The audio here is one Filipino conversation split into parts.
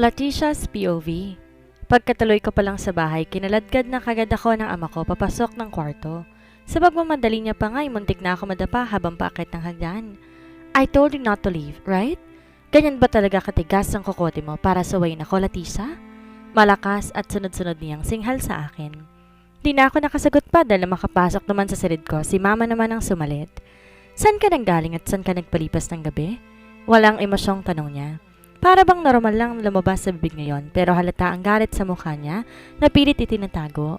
Letitia's POV. Pagkatuloy ko pa lang sa bahay, kinaladkad na kagad ako ng ama ko papasok ng kwarto. Sa pagmamadali niya pa nga, muntik na ako madapa habang paakit ng hagdan. I told you not to leave, right? Ganyan ba talaga katigas ang kokote mo para sawayin ako, Leticia? Malakas at sunod-sunod niyang singhal sa akin. Di na ako nakasagot pa dahil makapasok naman sa silid ko, si mama naman ang sumalit. Saan ka nang galing at saan ka nagpalipas ng gabi? Walang emosyong tanong niya. Para bang normal lang lumabas sa bibig ngayon pero halata ang galit sa mukha niya na pilit itinatago.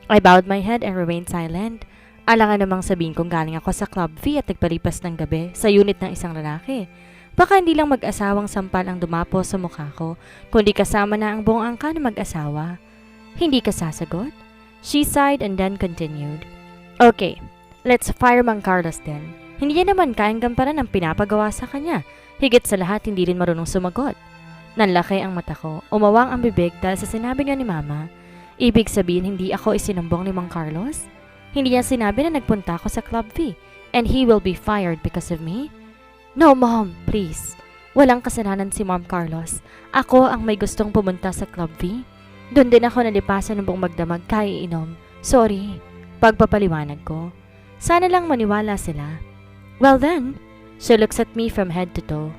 I bowed my head and remained silent. Alangan namang sabihin kong galing ako sa Club V at nagpalipas ng gabi sa unit ng isang lalaki. Baka hindi lang mag-asawang sampal ang dumapo sa mukha ko, kundi kasama na ang buong angka ng mag-asawa. Hindi ka sasagot? She sighed and then continued. Okay, let's fire Mang Carlos then. Hindi niya naman kayang gampanan ang pinapagawa sa kanya. Higit sa lahat, hindi rin marunong sumagot. Nanlaki ang mata ko, umawang ang bibig dahil sa sinabi nga ni Mama. Ibig sabihin, hindi ako isinumbong ni Mang Carlos? Hindi niya sinabi na nagpunta ako sa Club V and he will be fired because of me? No, Mom, please. Walang kasalanan si Mom Carlos. Ako ang may gustong pumunta sa Club V. Doon din ako nalipasan ng buong magdamag kaya inom. Sorry. Pagpapaliwanag ko. Sana lang maniwala sila. Well then, she looks at me from head to toe.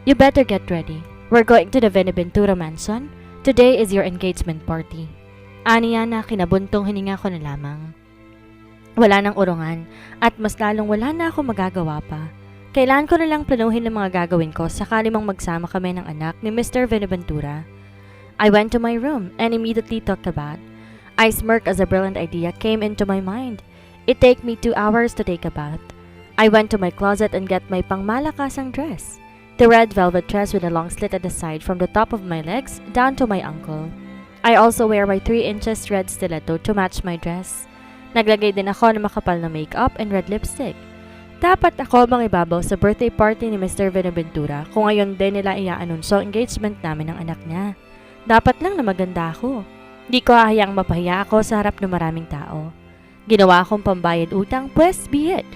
You better get ready. We're going to the Benaventura Mansion. Today is your engagement party. Aniya na kinabuntong hininga ko na lamang. Wala nang urungan at mas lalong wala na ako magagawa pa. Kailangan ko na lang planuhin ang mga gagawin ko sakali mang magsama kami ng anak ni Mr. Benaventura. I went to my room and immediately took a bath. I smirked as a brilliant idea came into my mind. It take me 2 hours to take a bath. I went to my closet and got my pangmalakasang dress. The red velvet dress with a long slit at the side from the top of my legs down to my ankle. I also wear my 3 inches red stiletto to match my dress. Naglagay din ako ng makapal na makeup and red lipstick. Dapat ako mangibabaw sa birthday party ni Mr. Benaventura kung ngayon din nila i-anunsyo engagement namin ng anak niya. Dapat lang na maganda ako. Di ko hahayang mapahiya ako sa harap ng maraming tao. Ginawa akong pambayad utang, pues be it.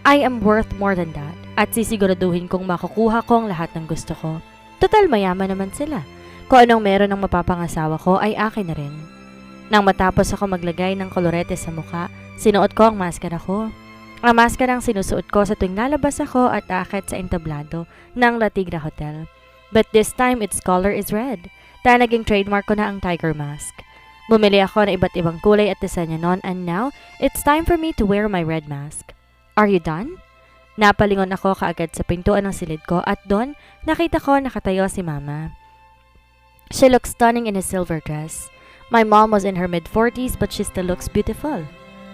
I am worth more than that at sisiguraduhin kong makukuha ko ang lahat ng gusto ko. Total mayaman naman sila. Kung anong meron ng mapapangasawa ko ay akin na rin. Nang matapos ako maglagay ng kolorete sa mukha, sinuot ko ang maskara ko. Ang maskarang sinusuot ko sa tuwing lalabas ako at akit sa entablado ng La Tigra Hotel. But this time its color is red. Dahil naging trademark ko na ang tiger mask. Bumili ako ng iba't ibang kulay at disenyo noon and now, it's time for me to wear my red mask. Are you done? Napalingon ako kaagad sa pintuan ng silid ko at doon nakita ko nakatayo si Mama. She looks stunning in a silver dress. My mom was in her mid-40s but she still looks beautiful.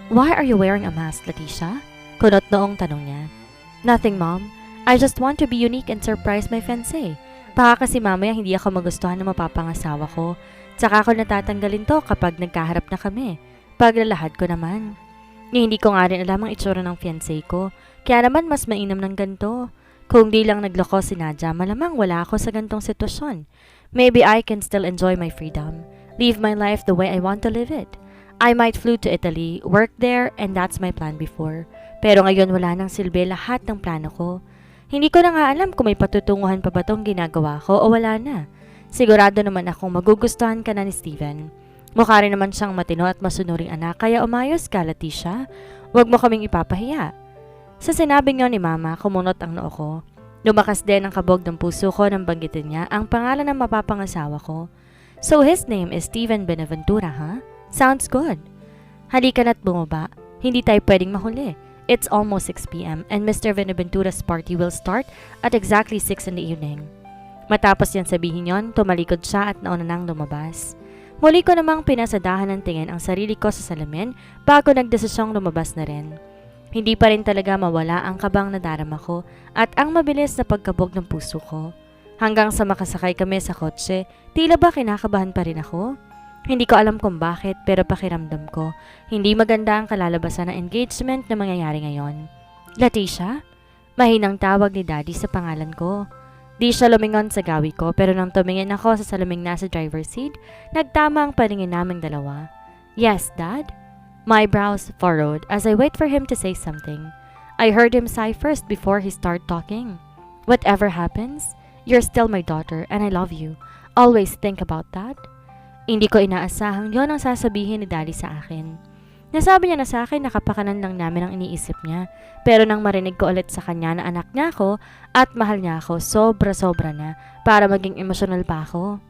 Why are you wearing a mask, Leticia? Kunot noong tanong niya. Nothing, Mom. I just want to be unique and surprise my fiancé. Baka kasi mamaya hindi ako magustuhan ng mapapangasawa ko. Tsaka ako natatanggalin to kapag nagkaharap na kami. Paglalahad ko naman. Hindi ko nga rin alam ang itsura ng fiancé ko. Kaya naman mas mainam ng ganito. Kung di lang nagloko si Nadia, malamang wala ako sa gantong sitwasyon. Maybe I can still enjoy my freedom. Live my life the way I want to live it. I might flew to Italy, work there, and that's my plan before. Pero ngayon wala nang silbi lahat ng plano ko. Hindi ko na nga alam kung may patutunguhan pa ba tong ginagawa ko o wala na. Sigurado naman akong magugustuhan ka na ni Steven. Mukha rin naman siyang matino at masunuring anak kaya umayos ka, Leticia. Huwag mo kaming ipapahiya. Sa sinabi niyo ni Mama, kumunot ang noo ko. Lumakas din ang kabog ng puso ko nang banggitin niya ang pangalan ng mapapangasawa ko. So his name is Steven Benaventura, huh? Sounds good. Halika na't bumaba. Hindi tayo pwedeng mahuli. It's almost 6 p.m. and Mr. Benaventura's party will start at exactly 6 in the evening. Matapos yan sabihin yon, tumalikod siya at nauna nang lumabas. Muli ko namang pinasadahan ng tingin ang sarili ko sa salamin bago nagdesisyong lumabas na rin. Hindi pa rin talaga mawala ang kabang nadarama ko at ang mabilis na pagkabog ng puso ko. Hanggang sa makasakay kami sa kotse, tila ba kinakabahan pa rin ako? Hindi ko alam kung bakit pero pakiramdam ko, hindi maganda ang kalalabasan ng engagement na mangyayari ngayon. Leticia? Mahinang tawag ni Daddy sa pangalan ko. Di siya lumingon sa gawi ko pero nang tumingin ako sa salaming nasa driver's seat, nagtama ang paningin naming dalawa. Yes, Dad? My brows furrowed as I wait for him to say something. I heard him sigh first before he started talking. Whatever happens, you're still my daughter and I love you. Always think about that. Hindi ko inaasahang yon ang sasabihin ni Daddy sa akin. Nasabi niya na sa akin na kapakanan lang namin ang iniisip niya. Pero nang marinig ko ulit sa kanya na anak niya ako at mahal niya ako, sobra-sobra na para maging emosyonal pa ako.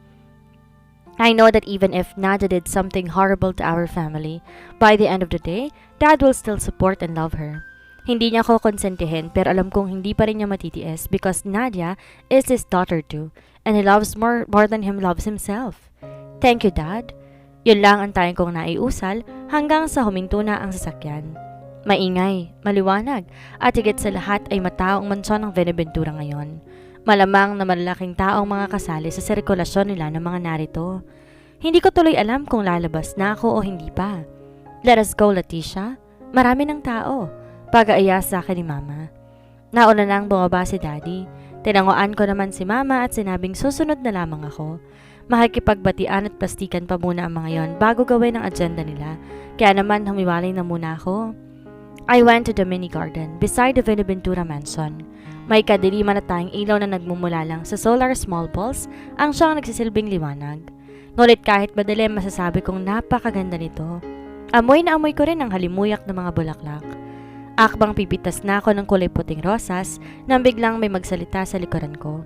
I know that even if Nadia did something horrible to our family, by the end of the day, Dad will still support and love her. Hindi niya ako konsentihin pero alam kong hindi pa rin niya matitiis because Nadia is his daughter too and he loves more than him loves himself. Thank you, Dad. Yun lang ang tayong kong naiusal hanggang sa huminto na ang sasakyan. Maingay, maliwanag, at higit sa lahat ay mataong mansyon ng Benaventura ngayon. Malamang na malalaking taong mga kasali sa sirkulasyon nila ng mga narito. Hindi ko tuloy alam kung lalabas na ako o hindi pa. Let us go, Leticia. Marami ng tao. Pag-aaya sa akin ni Mama. Nauna nang bumaba si Daddy. Tinanguan ko naman si Mama at sinabing susunod na lamang ako. Makikipagbatian at plastikan pa muna ang mga yon bago gawin ang agenda nila. Kaya naman humiwalay na muna ako. I went to the mini garden beside the Benaventura mansion. May kadiliman at tayong ilaw na nagmumula lang sa solar small balls ang siyang nagsisilbing liwanag. Ngunit kahit madilim masasabi kong napakaganda nito. Amoy na amoy ko rin ang halimuyak ng mga bulaklak. Akbang pipitas na ako ng kulay puting rosas nang biglang may magsalita sa likuran ko.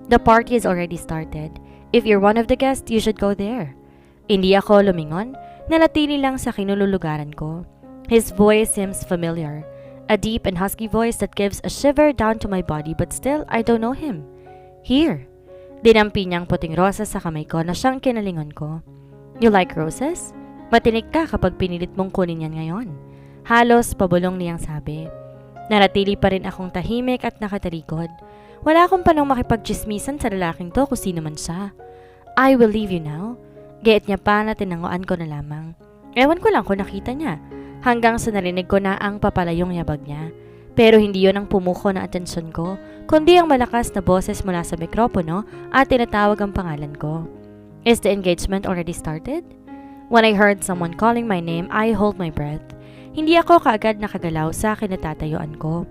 The party is already started. If you're one of the guests, you should go there. Hindi ako lumingon, nalatili lang sa kinululugaran ko. His voice seems familiar. A deep and husky voice that gives a shiver down to my body but still, I don't know him. Here. Dinampi niyang puting rosas sa kamay ko na siyang kinalingon ko. You like roses? Matinik ka kapag pinilit mong kunin yan ngayon. Halos pabulong niyang sabi. Naratili pa rin akong tahimik at nakatalikod. Wala akong panong makipagchismisan sa lalaking to kung sino man siya. I will leave you now. Gayet niya pa na tinanguan ko na lamang. Ewan ko lang kung nakita niya. Hanggang sa narinig ko na ang papalayong yabag niya. Pero hindi yon ang pumuko na atensyon ko, kundi ang malakas na boses mula sa mikropono at tinatawag ang pangalan ko. Is the engagement already started? When I heard someone calling my name, I hold my breath. Hindi ako kaagad nakagalaw sa kinatatayuan ko.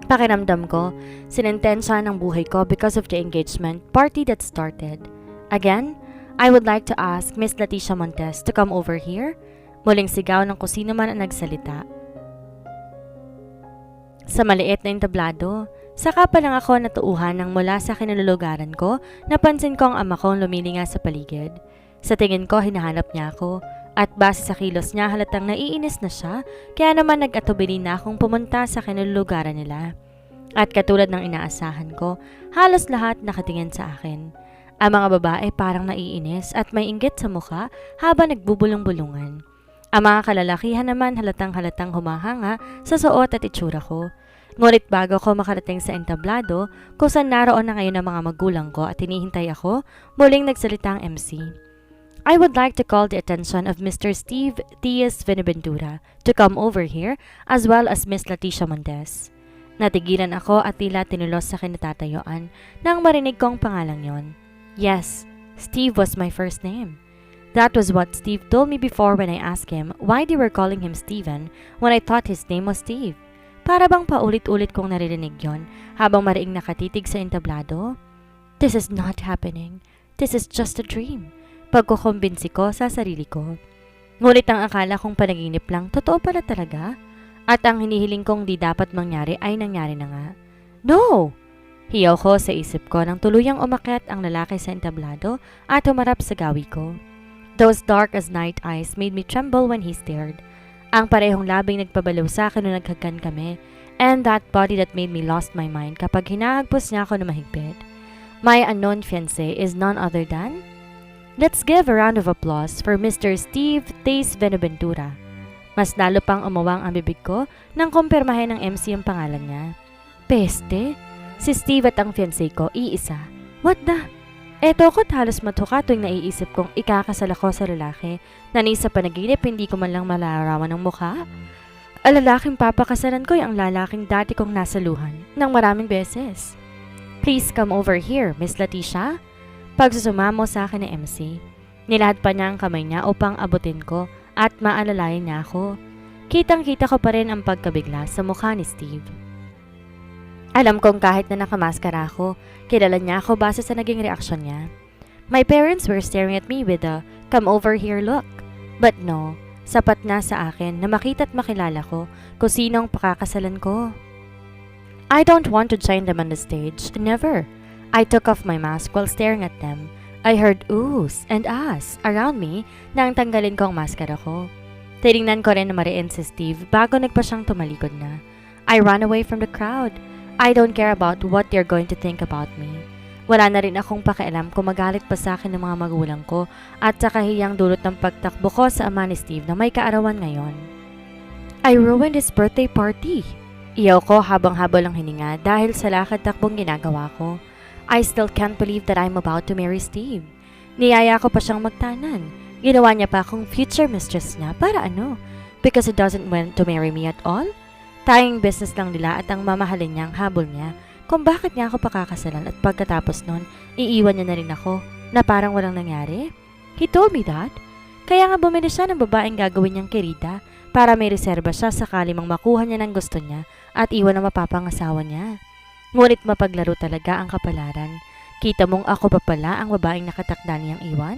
Pakiramdam ko, sinintensya ng buhay ko because of the engagement party that started. Again, I would like to ask Miss Leticia Montes to come over here. Muling sigaw ng kusino man ang nagsalita. Sa maliit na entablado, saka pa lang ako natuuhan nang mula sa kinalulugaran ko, napansin ko ang ama kong lumilinga sa paligid. Sa tingin ko, hinahanap niya ako. At base sa kilos niya halatang naiinis na siya, kaya naman nag-atubili na akong pumunta sa kinalulugaran nila. At katulad ng inaasahan ko, halos lahat nakatingin sa akin. Ang mga babae parang naiinis at may inggit sa mukha habang nagbubulong-bulungan. Ang mga kalalakihan naman halatang-halatang humahanga sa suot at itsura ko. Ngunit bago ko makarating sa entablado, kung saan naroon na ngayon ang mga magulang ko at hinihintay ako, muling nagsalita ang MC. I would like to call the attention of Mr. Steve Diaz Benaventura to come over here as well as Miss Leticia Montes. Natigilan ako at tila tinulos sa kinatatayuan nang marinig kong pangalang yon. Yes, Steve was my first name. That was what Steve told me before when I asked him why they were calling him Steven when I thought his name was Steve. Para bang paulit-ulit kong naririnig yon habang mariing nakatitig sa entablado. This is not happening. This is just a dream. Pagkukumbinsi ko sa sarili ko. Ngunit ang akala kong panaginip lang, totoo pala talaga. At ang hinihiling kong di dapat mangyari ay nangyari na nga. No! Hiyaw ko sa isip ko nang tuluyang umakyat ang lalaki sa entablado at humarap sa gawi ko. Those dark as night eyes made me tremble when he stared. Ang parehong labing nagpabalaw sa akin nung naghagkan kami, and that body that made me lost my mind kapag hinahagpos niya ako na mahigpit. My unknown fiancé is none other than... Let's give a round of applause for Mr. Steve Diaz Benaventura. Mas lalo pang umawang ang bibig ko nang kumpirmahin ng MC ang pangalan niya. Peste, si Steve at ang fiancé ko, iisa. What the? Eto ko't halos matuka tuwing naiisip kong ikakasal ako sa lalaki na ni sa panaginip hindi ko man lang malarawan ng mukha. Ang lalaking papakasalan ko ay ang lalaking dati kong nasaluhan ng maraming beses. Please come over here, Miss Leticia. Pagsusumamo sa akin ng MC, nilahad pa niya ang kamay niya upang abutin ko at maalalayan niya ako. Kitang-kita ko pa rin ang pagkabigla sa mukha ni Steve. Alam kong kahit na nakamaskara ako, kilala niya ako base sa naging reaksyon niya. My parents were staring at me with a come over here look. But no, sapat na sa akin na makita't makilala ko kung sinong pakakasalan ko. I don't want to join them on the stage, never. I took off my mask while staring at them. I heard oohs and ahs around me nang tanggalin ko ang maskara ko. Tinignan ko rin na mariin si Steve bago nagpa siyang tumalikod na. I ran away from the crowd. I don't care about what they're going to think about me. Wala na rin akong pakialam kung magalit pa sa akin ng mga magulang ko at sa kahiyang dulot ng pagtakbo ko sa ama ni Steve na may kaarawan ngayon. I ruined his birthday party. Iyaw ko habang habol ang hininga dahil sa lakad-takbong ginagawa ko. I still can't believe that I'm about to marry Steve. Niyaya ko pa siyang magtanan. Ginawa niya pa akong future mistress niya para ano? Because he doesn't want to marry me at all? Tayong business lang nila at ang mamahalin niya ang habol niya kung bakit niya ako pakakasalan at pagkatapos nun, iiwan niya na rin ako na parang walang nangyari. He told me that. Kaya nga bumili siya ng babaeng gagawin niyang kirita para may reserba siya sakali mang makuha niya ng gusto niya at iwan ang mapapangasawa niya. Ngunit mapaglaro talaga ang kapalaran. Kita mong ako pa pala ang babaeng nakatakda niyang iwan?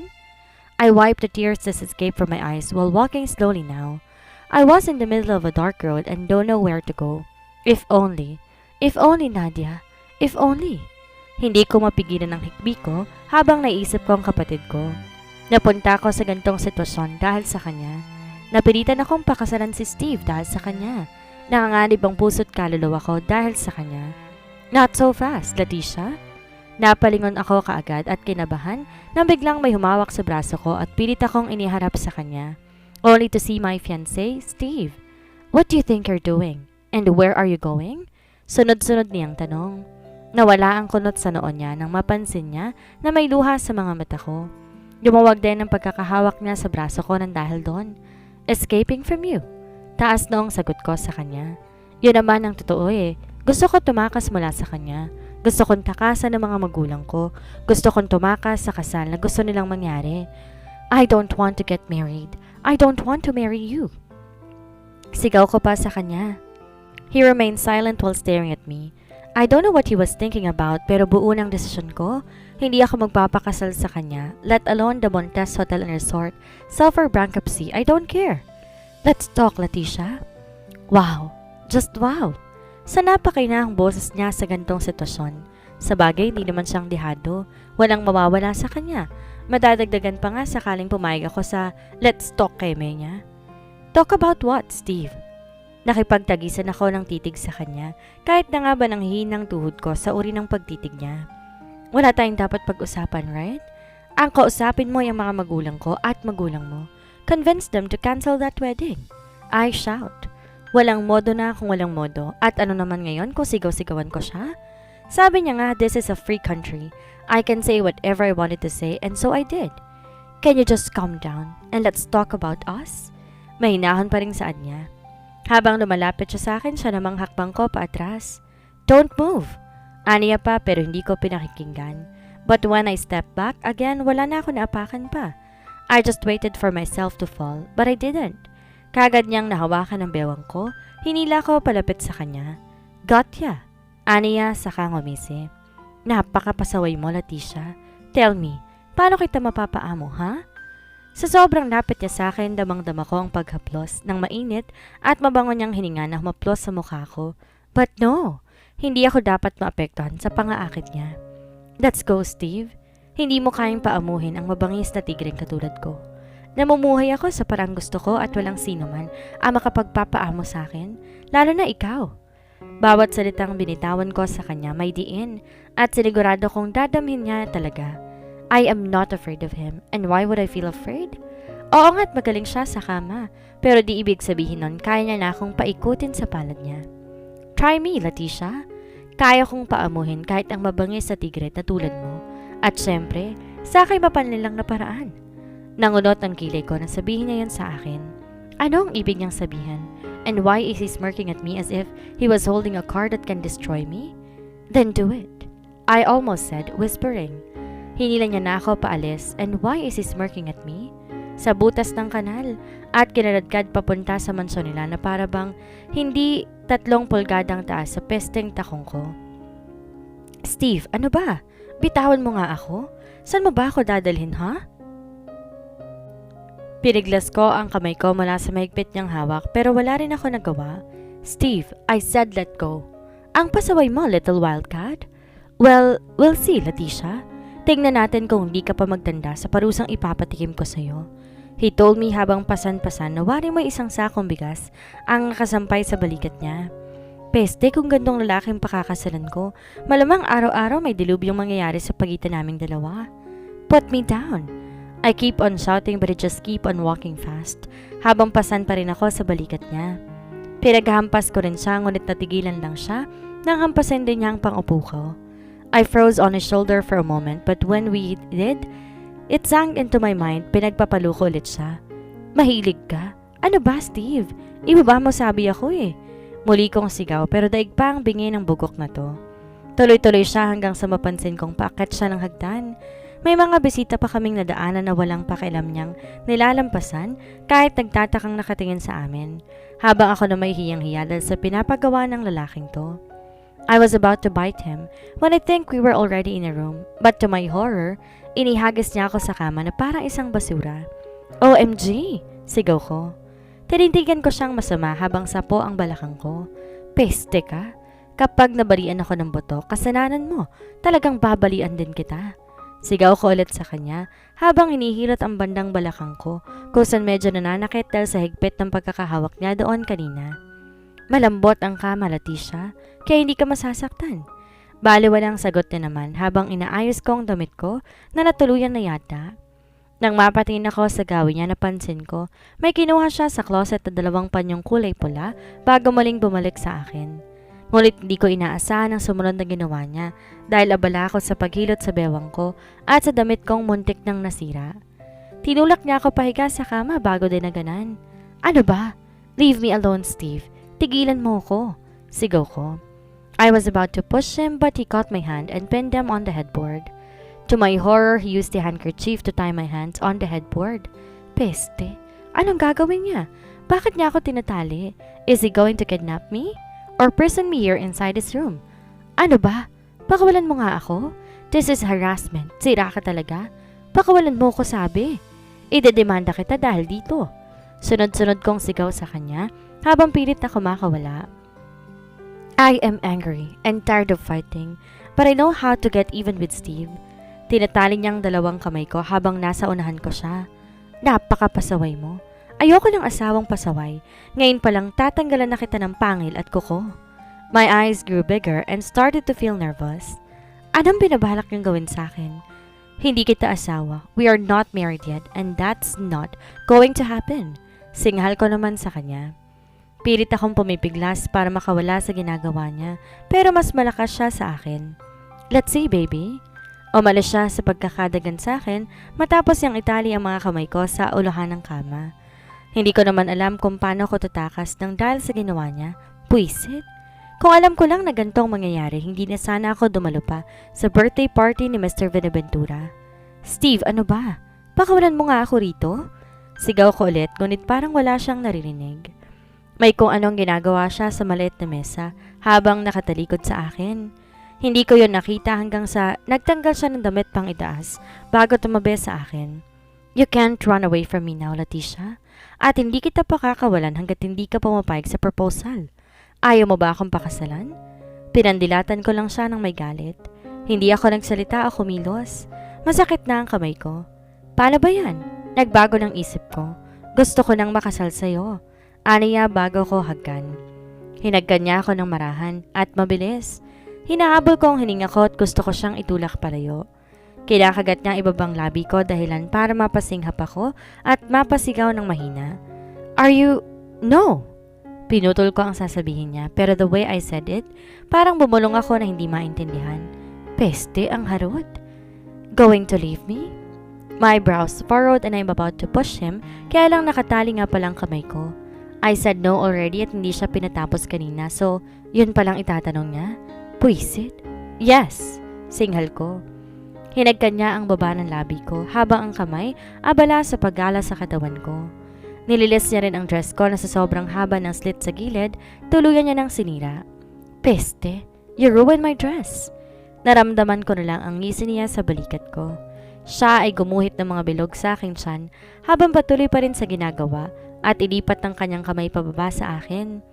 I wiped the tears that escaped from my eyes while walking slowly now. I was in the middle of a dark road and don't know where to go. If only Nadia, if only. Hindi ko mapigilan ang hikbi ko habang naisip ko ang kapatid ko. Napunta ako sa gantong sitwasyon dahil sa kanya. Napilitan akong pakasalan si Steve dahil sa kanya. Nanganganib ang puso't kaluluwa ko dahil sa kanya. Not so fast, Leticia. Napalingon ako kaagad at kinabahan nang biglang may humawak sa braso ko at pilit akong iniharap sa kanya. Only to see my fiancé, Steve. What do you think you're doing? And where are you going? Sunod-sunod niyang tanong. Nawala ang kunot sa noon niya nang mapansin niya na may luha sa mga mata ko. Lumawag din ang pagkakahawak niya sa braso ko nang dahil doon. Escaping from you. Taas noong sagot ko sa kanya. Yun naman ang totoo eh. Gusto ko tumakas mula sa kanya. Gusto kong takasan ng mga magulang ko. Gusto kong tumakas sa kasal na gusto nilang mangyari. I don't want to get married. I don't want to marry you. Sigaw ko pa sa kanya. He remained silent while staring at me. I don't know what he was thinking about pero buo ng desisyon ko. Hindi ako magpapakasal sa kanya, let alone the Montes Hotel and Resort. Suffer bankruptcy, I don't care. Let's talk, Leticia. Wow, just wow. Sa napakainahang boses niya sa gantong sitwasyon. Sa bagay, hindi naman siyang dihado. Walang mawawala sa kanya. Madadagdagan pa nga sakaling pumayag ako sa let's talk kay niya. Talk about what, Steve? Nakipagtagisan ako ng titig sa kanya kahit na nga ba nang hihinang tuhod ko sa uri ng pagtitig niya. Wala tayong dapat pag-usapan, right? Ang kausapin mo yung mga magulang ko at magulang mo. Convince them to cancel that wedding. I shout. Walang modo na kung walang modo. At ano naman ngayon kung sigaw-sigawan ko siya? Sabi niya nga, this is a free country. I can say whatever I wanted to say and so I did. Can you just calm down and let's talk about us? Mahinahon pa rin saan niya. Habang lumalapit siya sa akin, siya namang hakbang ko paatras. Don't move! Aniya pa pero hindi ko pinakikinggan. But when I stepped back, again, wala na ako naapakan pa. I just waited for myself to fall, but I didn't. Kagad niyang nahawakan ang bewang ko, hinila ko palapit sa kanya. Gotcha! Aniya saka ngumisi. Napakapasaway mo, Leticia. Tell me, paano kita mapapaamo, ha? Sa sobrang lapit niya sa akin, damang-dama ko ang paghaplos ng mainit at mabango niyang hininga na humaplos sa mukha ko. But no, hindi ako dapat maapektuhan sa pangaakit niya. Let's go, Steve. Hindi mo kayang paamuhin ang mabangis na tigreng katulad ko. Namumuhay ako sa parang gusto ko at walang sino man ang makapagpapaamo sa akin, lalo na ikaw. Bawat salitang binitawan ko sa kanya may diin at sinigurado kong dadamhin niya talaga. I am not afraid of him, and why would I feel afraid? Oo nga't magaling siya sa kama, pero di ibig sabihin nun kaya niya na akong paikutin sa palad niya. Try me, Leticia. Kaya kong paamuhin kahit ang mabangis sa tigre na tulad mo. At syempre, sa akin mapanlilang na paraan. Nangunot ang kilay ko na sabihin niya yun sa akin. Ano ang ibig niyang sabihin? And why is he smirking at me as if he was holding a card that can destroy me? Then do it. I almost said, whispering. Hinila niya na ako paalis, and why is he smirking at me? Sa butas ng kanal, at kinaladkad papunta sa mansyon nila na para bang hindi 3 pulgadang taas sa pesteng takong ko. Steve, ano ba? Bitawan mo nga ako. Saan mo ba ako dadalhin, ha? Piniglas ko ang kamay ko mula sa mahigpit niyang hawak pero wala rin ako nagawa. Steve, I said let go. Ang pasaway mo, little wildcat? Well, we'll see, Leticia. Tingnan natin kung hindi ka pa magtanda sa parusang ipapatikim ko sa'yo. He told me habang pasan-pasan na wari mo isang sakong bigas ang nakasampay sa balikat niya. Peste kung gandong lalaking pakakasalan ko, malamang araw-araw may dilubyong mangyayari sa pagitan naming dalawa. Put me down. I keep on shouting but I just keep on walking fast habang pasan pa rin ako sa balikat niya. Pinaghampas ko rin siya ngunit natigilan lang siya nang hampasin din niya ang pangupo ko. I froze on his shoulder for a moment but when we did, it sank into my mind, pinagpapalo ko ulit siya. Mahilig ka? Ano ba, Steve? Ibaba mo sabi ako eh. Muli kong sigaw pero daig pa ang bingi ng bugok na to. Tuloy-tuloy siya hanggang sa mapansin kong paakyat siya ng hagdan. May mga bisita pa kaming nadaanan na walang pakialam niyang nilalampasan kahit nagtatakang nakatingin sa amin. Habang ako na may hiyang-hiya dahil sa pinapagawa ng lalaking to. I was about to bite him when I think we were already in a room. But to my horror, inihagis niya ako sa kama na parang isang basura. OMG! Sigaw ko. Tinintigan ko siyang masama habang sapo ang balakang ko. Peste ka? Kapag nabalian ako ng buto, kasalanan mo. Talagang babalian din kita. Sigaw ko ulit sa kanya habang hinihilot ang bandang balakang ko kung saan medyo nananakit dahil sa higpit ng pagkakahawak niya doon kanina. Malambot ang kama, Leticia, kaya hindi ka masasaktan. Bale walang sagot na naman habang inaayos ko ang damit ko na natuluyan na yata. Nang mapatingin ako sa gawin niya, napansin ko may kinuha siya sa closet na 2 panyong kulay pula bago muling bumalik sa akin. Ngunit hindi ko inaasahan ang sumunod na ginawa niya dahil abala ako sa paghilot sa bewang ko at sa damit kong muntik nang nasira. Tinulak niya ako pahiga sa kama bago din naganan. Ano ba? Leave me alone, Steve. Tigilan mo ko. Sigaw ko. I was about to push him but he caught my hand and pinned them on the headboard. To my horror, he used the handkerchief to tie my hands on the headboard. Peste. Anong gagawin niya? Bakit niya ako tinatali? Is he going to kidnap me? Or prison me here inside his room? Ano ba? Pakawalan mo nga ako? This is harassment. Sira ka talaga? Pakawalan mo ko sabi. Idedemanda kita dahil dito. Sunod-sunod kong sigaw sa kanya habang pilit na kumakawala. I am angry and tired of fighting, but I know how to get even with Steve. Tinatali niyang 2 kamay ko habang nasa unahan ko siya. Napakapasaway mo. Ayoko ng asawang pasaway. Ngayon pa lang tatanggalan na kita ng pangil at kuko. My eyes grew bigger and started to feel nervous. Anong binabalak niyang gawin sa akin? Hindi kita asawa. We are not married yet and that's not going to happen. Singhal ko naman sa kanya. Pilit akong pumipiglas para makawala sa ginagawa niya pero mas malakas siya sa akin. Let's see, baby. Umalis siya sa pagkakadagan sa akin matapos niyang itali ang mga kamay ko sa uluhan ng kama. Hindi ko naman alam kung paano ko tatakas ng dahil sa ginawa niya. Puisit. Kung alam ko lang na gantong mangyayari, hindi na sana ako dumalo pa sa birthday party ni Mr. Benaventura. Steve, ano ba? Pakawalan mo nga ako rito? Sigaw ko ulit, ngunit parang wala siyang naririnig. May kung anong ginagawa siya sa maliit na mesa habang nakatalikod sa akin. Hindi ko yon nakita hanggang sa nagtanggal siya ng damit pang itaas bago tumabi sa akin. You can't run away from me now, Leticia. At hindi kita pakakawalan hanggat hindi ka pumapayag sa proposal. Ayaw mo ba akong pakasalan? Pinandilatan ko lang siya ng may galit. Hindi ako nagsalita o kumilos. Masakit na ang kamay ko. Paano ba yan? Nagbago ng isip ko. Gusto ko nang makasal sa'yo. Aniya bago ko hagkan. Hinagkan niya ako ng marahan at mabilis. Hinahabol ko ang hininga ko at gusto ko siyang itulak palayo. Kinakagat niya ang ibabang labi ko dahilan para mapasinghap ako at mapasigaw ng mahina. Are you... No! Pinutol ko ang sasabihin niya pero the way I said it, parang bumulong ako na hindi maintindihan. Peste ang harot. Going to leave me? My brows furrowed and I'm about to push him kaya lang nakatali nga palang kamay ko. I said no already at hindi siya pinatapos kanina so yun palang itatanong niya. Puisit? Yes! Singhal ko. Hinagkan niya ang baba ng labi ko habang ang kamay abala sa paggala sa katawan ko. Nililis niya rin ang dress ko na sa sobrang haba ng slit sa gilid, tuluyan niya ng sinira. Peste, you ruined my dress. Naramdaman ko na lang ang ngisi niya sa balikat ko. Siya ay gumuhit ng mga bilog sa aking tiyan habang patuloy pa rin sa ginagawa at ilipat ng kanyang kamay pababa sa akin.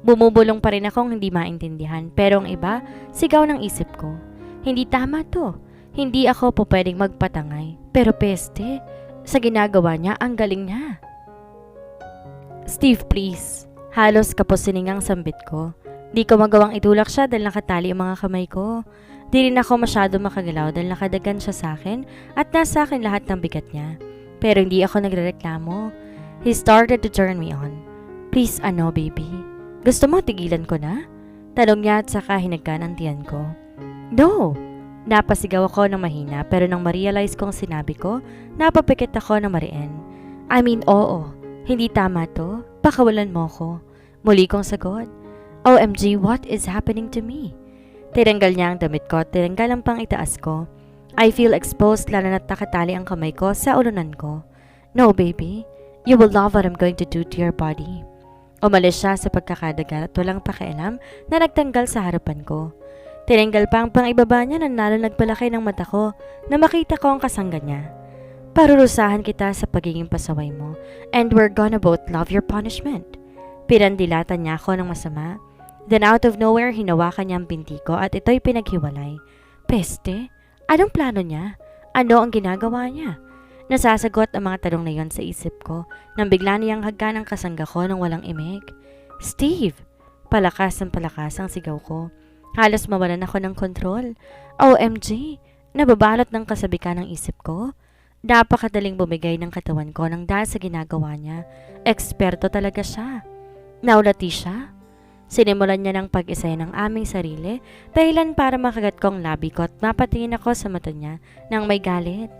Bumubulong pa rin akong hindi maintindihan pero ang iba, sigaw ng isip ko. Hindi tama to. Hindi ako po pwedeng magpatangay. Pero peste, sa ginagawa niya, ang galing niya. Steve, please. Halos kapos siningang sambit ko. Di ko magawang itulak siya dahil nakatali ang mga kamay ko. Di rin ako masyado makagalaw dahil nakadagan siya sa akin at nasa akin lahat ng bigat niya. Pero hindi ako nagrereklamo. He started to turn me on. Please, baby? Gusto mo tigilan ko na? Tanong niya at saka hinagkan ang tiyan ko. No! Napasigaw ako ng mahina pero nang ma-realize kong sinabi ko, napapikit ako ng mariin. I mean, oo. Hindi tama to. Pakawalan mo ko. Muli kong sagot. OMG, what is happening to me? Tinanggal niya ang damit ko at tinanggal ang pang itaas ko. I feel exposed lalo na't nakatali ang kamay ko sa ulunan ko. No, baby. You will love what I'm going to do to your body. Umalis siya sa pagkakadagal at walang pakialam na nagtanggal sa harapan ko. Tinanggal pa ang pang ibaba niya na lalo nagpalaki ng mata ko na makita ko ang kasangga niya. Parurusahan kita sa pagiging pasaway mo and we're gonna both love your punishment. Pinandilatan niya ako ng masama. Then out of nowhere, hinawakan niya ang binti ko at ito'y pinaghiwalay. Peste? Anong plano niya? Ano ang ginagawa niya? Nasasagot ang mga tanong na yon sa isip ko nang bigla niyang hagkan ang kasangga ko ng walang imig. Steve! Palakas ang sigaw ko. Halos mawalan ako ng kontrol. OMG! Nababalot ng kasabikan ng isip ko. Napakadaling bumigay ng katawan ko nang dahil sa ginagawa niya. Eksperto talaga siya. Naulati siya. Sinimulan niya ng pag-isay ng aming sarili dahilan para makagat ko ang labi ko at mapatingin ako sa mata niya nang may galit.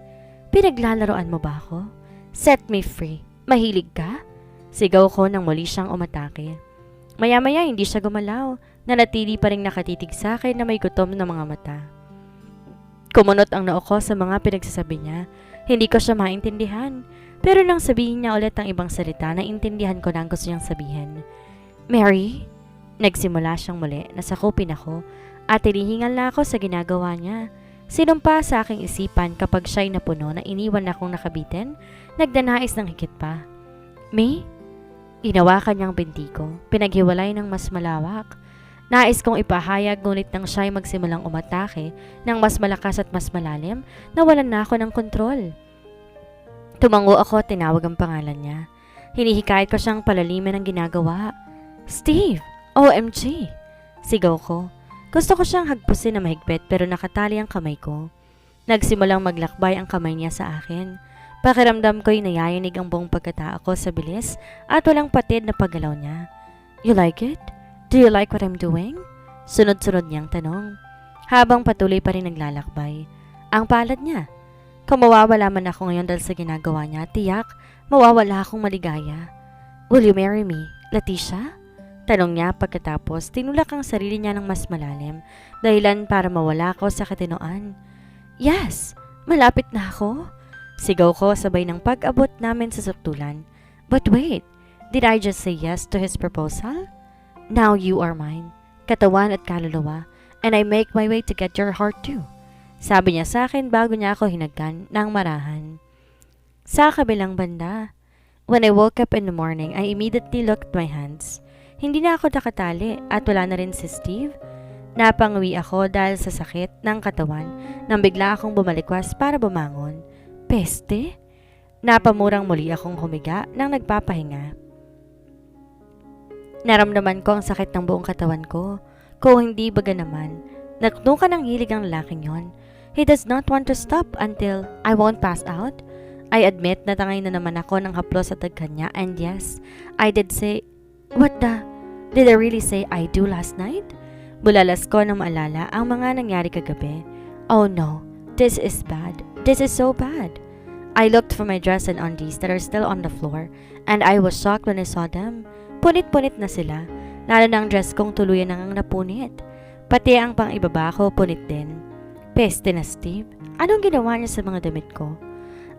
Pinaglalaroan mo ba ako? Set me free. Mahilig ka? Sigaw ko nang muli siyang umatake. Maya-maya hindi siya gumalaw. Nanatili pa rin nakatitig sa akin na may gutom na mga mata. Kumunot ang noo ko sa mga pinagsasabi niya. Hindi ko siya maintindihan. Pero nang sabihin niya ulit ang ibang salita, naintindihan ko na ang gusto niyang sabihin. Mary? Nagsimula siyang muli, nasakupin ako at hinihingal na ako sa ginagawa niya. Sinumpa sa aking isipan kapag siya'y napuno na iniwan akong nakabitin, nagdanais ng higit pa. Me? Inawakan niyang binti ko, pinaghiwalay ng mas malawak. Nais kong ipahayag ngunit nang siya'y magsimulang umatake ng mas malakas at mas malalim, nawalan na ako ng kontrol. Tumango ako at tinawag ang pangalan niya. Hinihikayat ko siyang palalimin ang ginagawa. Steve! OMG! Sigaw ko. Gusto ko siyang hagpusin na mahigpit pero nakatali ang kamay ko. Nagsimulang maglakbay ang kamay niya sa akin. Pakiramdam ko'y nayayanig ang buong pagkatao ko sa bilis at walang patid na paggalaw niya. You like it? Do you like what I'm doing? Sunod-sunod niyang tanong. Habang patuloy pa rin naglalakbay. Ang palad niya. Kung mawawala man ako ngayon dahil sa ginagawa niya, tiyak, mawawala akong maligaya. Will you marry me, Leticia? Tanong niya pagkatapos tinulak ang sarili niya ng mas malalim, dahilan para mawala ako sa katinoan. Yes, malapit na ako. Sigaw ko sabay ng pag-abot namin sa suktulan. But wait, did I just say yes to his proposal? Now you are mine, katawan at kaluluwa, and I make my way to get your heart too. Sabi niya sa akin bago niya ako hinagkan ng marahan. Sa kabilang banda, when I woke up in the morning, I immediately looked at my hands. Hindi na ako nakatali at wala na rin si Steve. Napangawi ako dahil sa sakit ng katawan nang bigla akong bumalikwas para bumangon. Peste? Napamurang muli akong humiga nang nagpapahinga. Naramdaman ko ang sakit ng buong katawan ko. Kung hindi baga naman, naknukan ng hilig ang lalaking yon. He does not want to stop until I won't pass out. I admit na tangay na naman ako ng haplos at kanya and yes, I did say, what the? Did I really say I do last night? Bulalas ko nang maalala ang mga nangyari kagabi. Oh no, this is bad. This is so bad. I looked for my dress and undies that are still on the floor and I was shocked when I saw them. Punit-punit na sila, lalo na ang dress kong tuluyan nang napunit. Pati ang pang ibaba ko punit din. Peste na Steve, anong ginawa niya sa mga damit ko?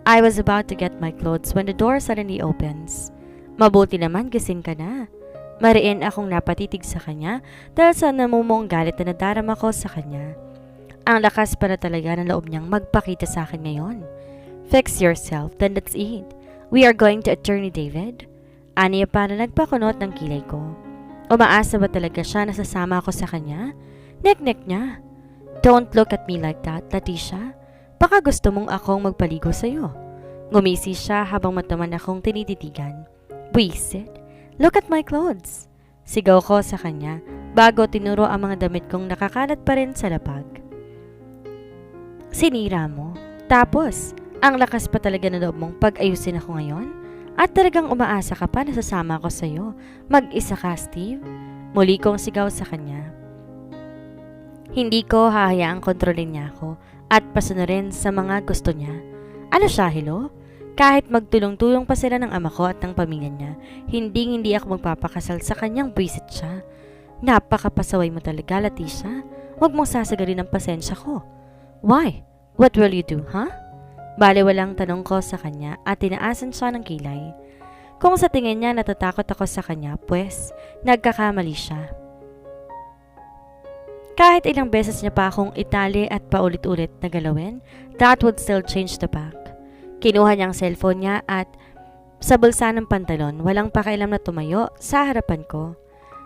I was about to get my clothes when the door suddenly opens. Mabuti naman gising ka na. Mariin akong napatitig sa kanya dahil sa namumuong galit na nadarama ko sa kanya. Ang lakas para talaga ng loob niyang magpakita sa akin ngayon. Fix yourself, then let's eat. We are going to Attorney David. Aniya pa na nagpakunot ng kilay ko. Umaasa ba talaga siya na sasama ako sa kanya? Nek-nek niya. Don't look at me like that, Leticia. Baka gusto mong akong magpaligo sa'yo. Ngumisi siya habang mataman akong tinititigan. Buisit. Look at my clothes. Sigaw ko sa kanya bago tinuro ang mga damit kong nakakalat pa rin sa lapag. Sinira mo. Tapos, ang lakas pa talaga na loob mong pag-ayusin ako ngayon? At talagang umaasa ka pa na sasama ako sa'yo. Mag-isa ka, Steve? Muli kong sigaw sa kanya. Hindi ko hahayaang kontrolin niya ako at pasunurin sa mga gusto niya. Ano siya, hello? Kahit magtulong-tulong pa sila ng ama ko at ng pamilya niya, hindi ako magpapakasal sa kanyang buwisit siya. Napakapasaway mo talaga, Leticia. Huwag mong sasagarin ang pasensya ko. Why? What will you do, huh? Baliwalang tanong ko sa kanya at tinaasan siya ng kilay. Kung sa tingin niya natatakot ako sa kanya, pues, nagkakamali siya. Kahit ilang beses niya pa akong itali at paulit-ulit na galawin, that would still change the fact. Kinuha niya ang cellphone niya at sa bulsa ng pantalon, walang pakialam na tumayo sa harapan ko.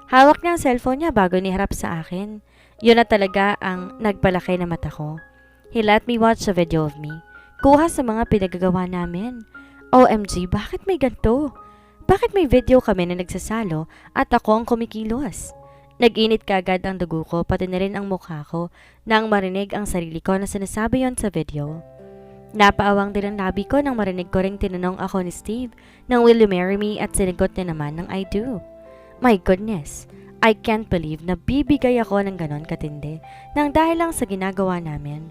Hawak niya ang cellphone niya bago niharap sa akin. Yun na talaga ang nagpalaki na mata ko. He let me watch a video of me. Kuha sa mga pinagagawa namin. OMG, bakit may ganito? Bakit may video kami na nagsasalo at ako ang kumikilos? Nag-init kagad ang dugo ko pati na rin ang mukha ko nang marinig ang sarili ko na sinasabi yon sa video. Napaawang din ang labi ko nang marinig ko ring tinanong ako ni Steve nang will you marry me at sinagot niya naman ng I do. My goodness, I can't believe na bibigay ako ng ganon katindi nang dahil lang sa ginagawa namin.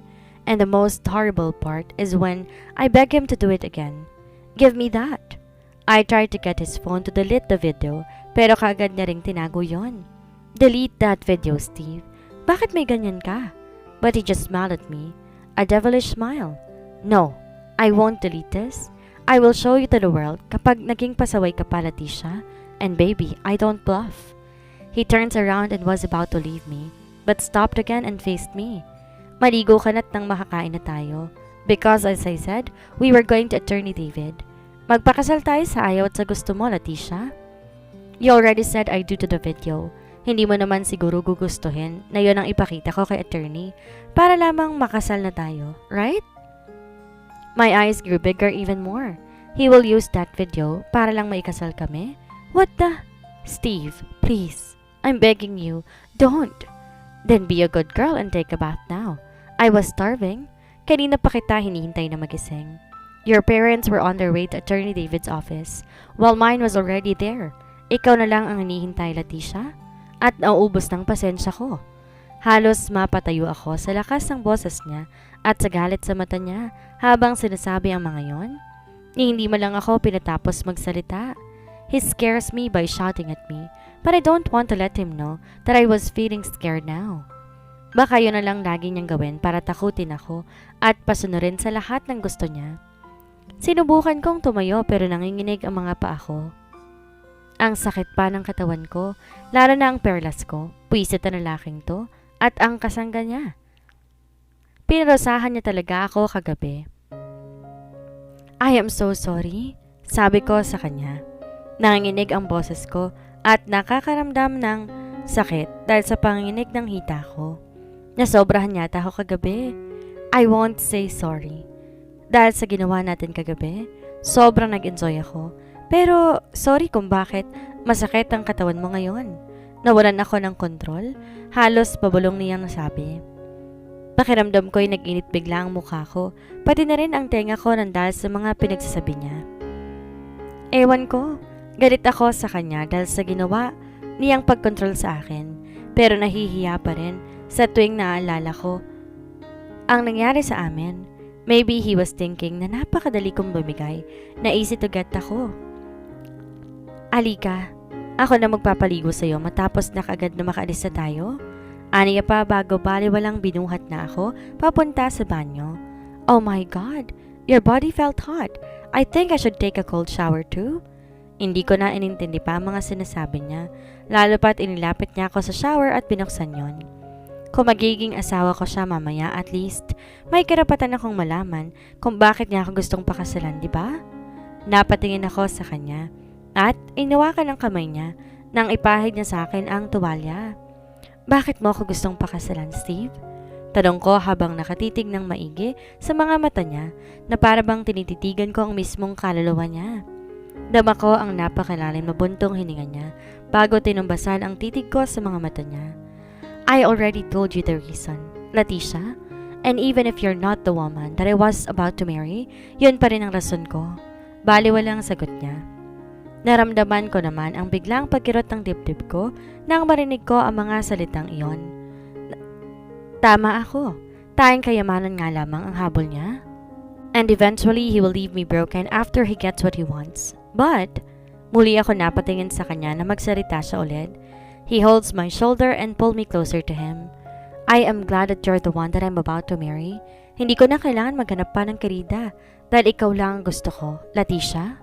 And the most horrible part is when I beg him to do it again. Give me that. I tried to get his phone to delete the video pero kaagad niya ring tinago yon. Delete that video, Steve. Bakit may ganyan ka? But he just smiled at me. A devilish smile. No, I won't delete this. I will show you to the world kapag naging pasaway ka pa, Leticia. And baby, I don't bluff. He turns around and was about to leave me, but stopped again and faced me. Maligo ka na't nang makakain na tayo. Because as I said, we were going to Attorney David. Magpakasal tayo sa ayaw at sa gusto mo, Leticia. You already said I do to the video. Hindi mo naman siguro gugustuhin na yun ang ipakita ko kay attorney para lamang makasal na tayo, right? My eyes grew bigger even more. He will use that video para lang maikasal kami? What the? Steve, please. I'm begging you. Don't. Then be a good girl and take a bath now. I was starving. Kanina pa kita hinihintay na magising. Your parents were on their way to Attorney David's office, while mine was already there. Ikaw na lang ang hinihintay, Leticia? At nauubos ng pasensya ko. Halos mapatayo ako sa lakas ng boses niya at sa galit sa mata niya habang sinasabi ang mga yon. Hindi mo lang ako pinatapos magsalita. He scares me by shouting at me, but I don't want to let him know that I was feeling scared now. Baka yun na lang lagi niyang gawin para takutin ako at pasunurin sa lahat ng gusto niya. Sinubukan kong tumayo pero nanginginig ang mga paa ko. Ang sakit pa ng katawan ko, lalo na ang perlas ko, puwisit na lalaking to, at ang kasangga niya. Pinarusahan niya talaga ako kagabi. I am so sorry, sabi ko sa kanya. Nanginginig ang boses ko at nakakaramdam ng sakit dahil sa panginginig ng hita ko. Nasobrahan yata ako kagabi. I won't say sorry. Dahil sa ginawa natin kagabi, sobrang nag-enjoy ako. Pero sorry kung bakit masakit ang katawan mo ngayon. Nawalan ako ng kontrol, halos pabulong niyang nasabi. Pakiramdam ko'y nag-init bigla ang mukha ko, pati na rin ang tenga ko nandahil sa mga pinagsasabi niya. Ewan ko, galit ako sa kanya dahil sa ginawa niyang pagkontrol sa akin, pero nahihiya pa rin sa tuwing naaalala ko ang nangyari sa amin. Maybe he was thinking na napakadali kong bumigay, na easy to get ako. Alika, ako na magpapaligo sa'yo matapos na kaagad na makaalis na tayo. Aniya pa bago baliwalang binuhat na ako papunta sa banyo. Oh my God, your body felt hot. I think I should take a cold shower too. Hindi ko na inintindi pa ang mga sinasabi niya, lalo pat inilapit niya ako sa shower at binuksan yon. Kung magiging asawa ko siya mamaya, at least may karapatan akong malaman kung bakit niya ako gustong pakasalan, di ba? Napatingin ako sa kanya at inawakan ang kamay niya nang ipahid niya sa akin ang tuwalya. Bakit mo ako gustong pakasalan, Steve? Tanong ko habang nakatitig ng maigi sa mga mata niya na para bang tinititigan ko ang mismong kaluluwa niya. Dama ko ang napakalalim na buntong hininga niya bago tinumbasan ang titig ko sa mga mata niya. I already told you the reason, Leticia. And even if you're not the woman that I was about to marry, yun pa rin ang rason ko. Baliwalang sagot niya. Naramdaman ko naman ang biglang pagkirot ng dibdib ko nang marinig ko ang mga salitang iyon. Tama ako. Tayong kayamanan nga lamang ang habol niya. And eventually, he will leave me broken after he gets what he wants. But, muli ako napatingin sa kanya na magsalita siya ulit. He holds my shoulder and pulled me closer to him. I am glad that you're the one that I'm about to marry. Hindi ko na kailangan maghanap pa ng karida dahil ikaw lang ang gusto ko, Leticia.